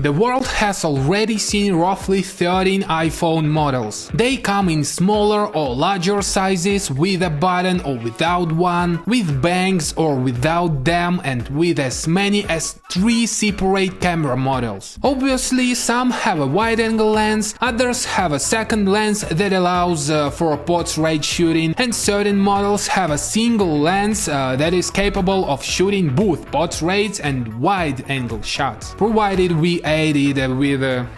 The world has already seen roughly 13 iPhone models. They come in smaller or larger sizes, with a button or without one, with bangs or without them, and with as many as 3 separate camera models. Obviously, some have a wide-angle lens, others have a second lens that allows for portrait shooting, and certain models have a single lens that is capable of shooting both portraits and wide-angle shots, provided we aid it with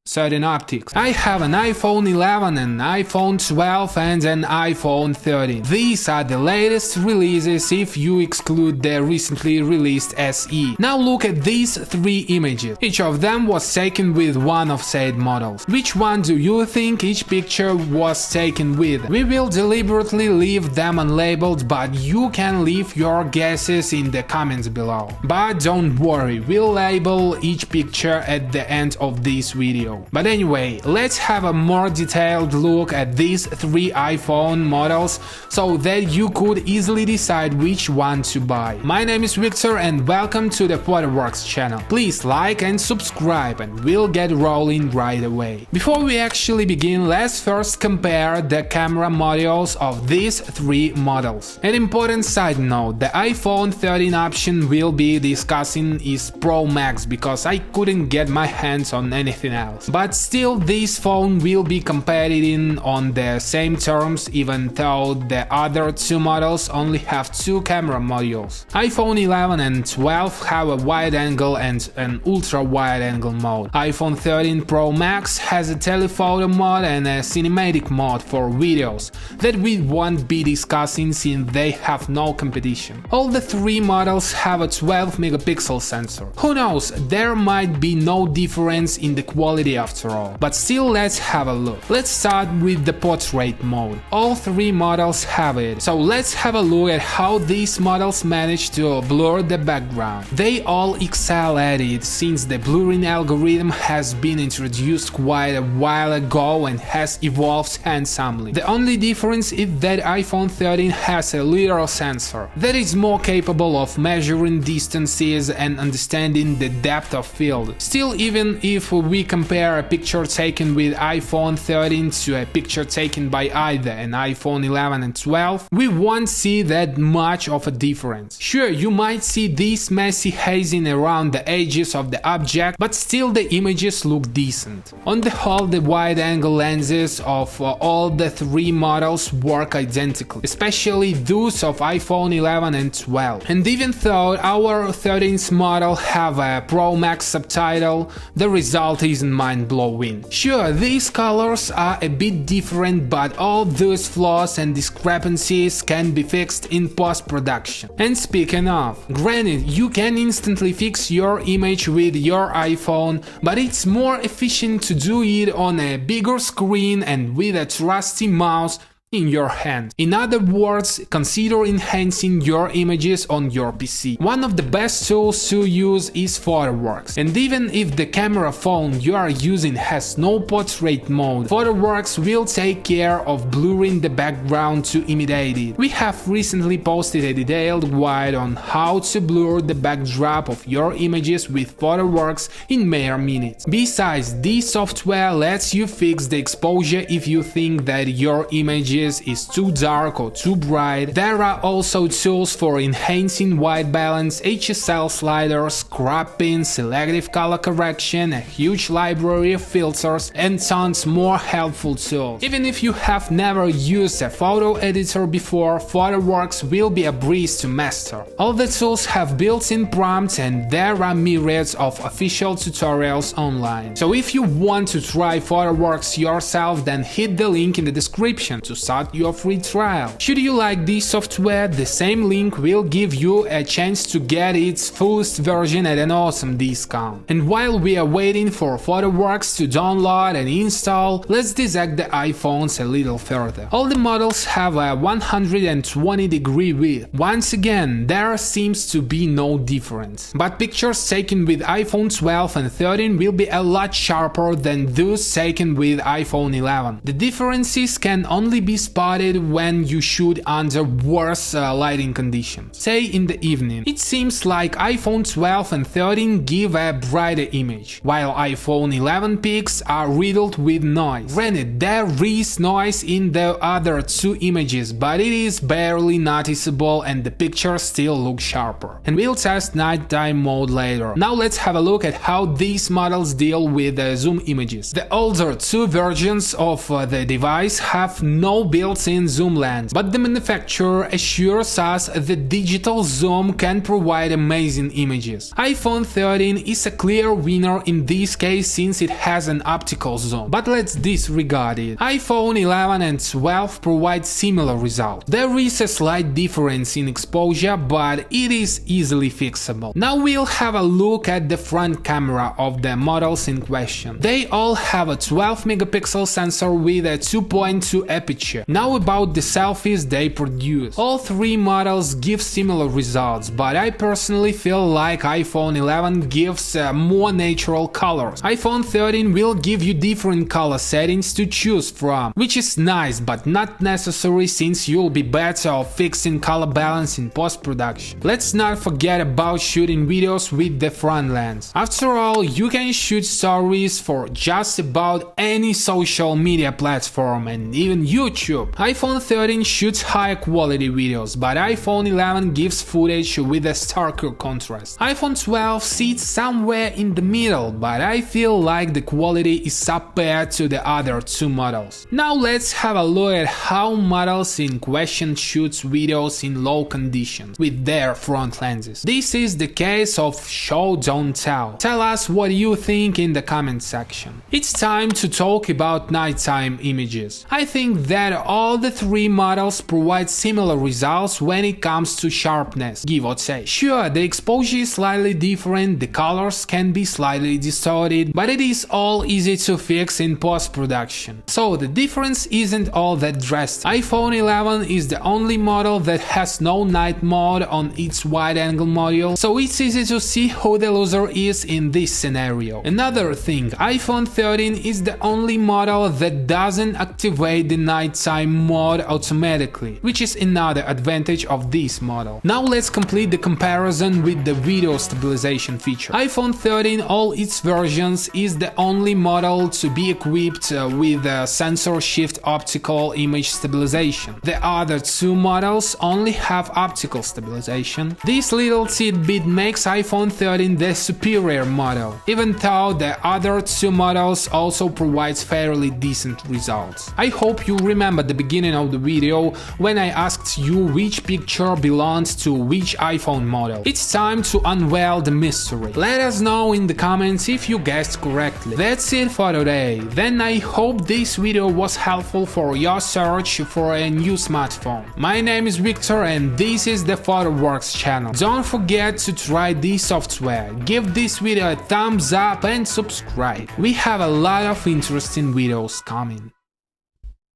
certain optics. I have an iPhone 11, an iPhone 12 and an iPhone 13. These are the latest releases if you exclude the recently released SE. Now look at these 3 images. Each of them was taken with one of said models. Which one do you think each picture was taken with? We will deliberately leave them unlabeled, but you can leave your guesses in the comments below. But don't worry, we'll label each picture at the end of this video. But anyway, let's have a more detailed look at these 3 iPhone models so that you could easily decide which one to buy. My name is Victor and welcome to the PhotoWorks channel. Please like and subscribe and we'll get rolling right away. Before we actually begin, let's first compare the camera modules of these 3 models. An important side note, the iPhone 13 option we'll be discussing is Pro Max because I couldn't get my hands on anything else. But still, this phone will be competing on the same terms even though the other 2 models only have 2 camera modules. iPhone 11 and 12 have a wide-angle and an ultra-wide-angle mode. iPhone 13 Pro Max has a telephoto mode and a cinematic mode for videos that we won't be discussing since they have no competition. All the 3 models have a 12-megapixel sensor. Who knows, there might be no difference in the quality after all. But still, let's have a look. Let's start with the portrait mode. All 3 models have it, so let's have a look at how these models manage to blur the background. They all excel at it since the blurring algorithm has been introduced quite a while ago and has evolved handsomely. The only difference is that iPhone 13 has a literal sensor that is more capable of measuring distances and understanding the depth of field. Still, even if we compare a picture taken with iPhone 13 to a picture taken by either an iPhone 11 and 12, we won't see that much of a difference. Sure, you might see this messy hazing around the edges of the object, but still the images look decent. On the whole, the wide-angle lenses of all the 3 models work identically, especially those of iPhone 11 and 12. And even though our 13th model have a Pro Max subtitle, the result isn't mind-blowing. Sure, these colors are a bit different, but all those flaws and discrepancies can be fixed in post-production. And speaking of, granted, you can instantly fix your image with your iPhone, but it's more efficient to do it on a bigger screen and with a trusty mouse in your hand. In other words, consider enhancing your images on your PC. One of the best tools to use is PhotoWorks, and even if the camera phone you are using has no portrait mode, PhotoWorks will take care of blurring the background to imitate it. We have recently posted a detailed guide on how to blur the backdrop of your images with PhotoWorks in mere minutes. Besides, this software lets you fix the exposure if you think that your images is too dark or too bright. There are also tools for enhancing white balance, HSL sliders, cropping, selective color correction, a huge library of filters, and tons more helpful tools. Even if you have never used a photo editor before, PhotoWorks will be a breeze to master. All the tools have built-in prompts and there are myriads of official tutorials online. So if you want to try PhotoWorks yourself, then hit the link in the description to start your free trial. Should you like this software, the same link will give you a chance to get its fullest version at an awesome discount. And while we are waiting for PhotoWorks to download and install, let's dissect the iPhones a little further. All the models have a 120-degree width. Once again, there seems to be no difference. But pictures taken with iPhone 12 and 13 will be a lot sharper than those taken with iPhone 11. The differences can only be be spotted when you shoot under worse lighting conditions, say in the evening. It seems like iPhone 12 and 13 give a brighter image, while iPhone 11 pics are riddled with noise. Granted, there is noise in the other two images, but it is barely noticeable and the pictures still look sharper. And we'll test nighttime mode later. Now let's have a look at how these models deal with zoom images. The older two versions of the device have no built-in zoom lens, but the manufacturer assures us that digital zoom can provide amazing images. iPhone 13 is a clear winner in this case since it has an optical zoom, but let's disregard it. iPhone 11 and 12 provide similar results. There is a slight difference in exposure, but it is easily fixable. Now we'll have a look at the front camera of the models in question. They all have a 12 megapixel sensor with a 2.2 aperture. Now about the selfies they produce. All three models give similar results, but I personally feel like iPhone 11 gives more natural colors. iPhone 13 will give you different color settings to choose from, which is nice but not necessary since you'll be better off fixing color balance in post-production. Let's not forget about shooting videos with the front lens. After all, you can shoot stories for just about any social media platform and even YouTube. iPhone 13 shoots high quality videos, but iPhone 11 gives footage with a starker contrast. iPhone 12 sits somewhere in the middle, but I feel like the quality is superior to the other two models. Now let's have a look at how models in question shoots videos in low conditions with their front lenses. This is the case of Show Don't Tell. Tell us what you think in the comment section. It's time to talk about nighttime images. I think that all the three models provide similar results when it comes to sharpness, give or take. Sure, the exposure is slightly different, the colors can be slightly distorted, but it is all easy to fix in post-production. So the difference isn't all that drastic. iPhone 11 is the only model that has no night mode on its wide-angle module, so it's easy to see who the loser is in this scenario. Another thing, iPhone 13 is the only model that doesn't activate the nighttime mode automatically, which is another advantage of this model. Now let's complete the comparison with the video stabilization feature. iPhone 13, all its versions, is the only model to be equipped with sensor shift optical image stabilization. The other two models only have optical stabilization. This little tidbit makes iPhone 13 the superior model, even though the other two models also provide fairly decent results. I hope you remember the beginning of the video when I asked you which picture belongs to which iPhone model. It's time to unveil the mystery. Let us know in the comments if you guessed correctly. That's it for today. Then I hope this video was helpful for your search for a new smartphone. My name is Victor and this is the PhotoWorks channel. Don't forget to try this software, give this video a thumbs up and subscribe. We have a lot of interesting videos coming.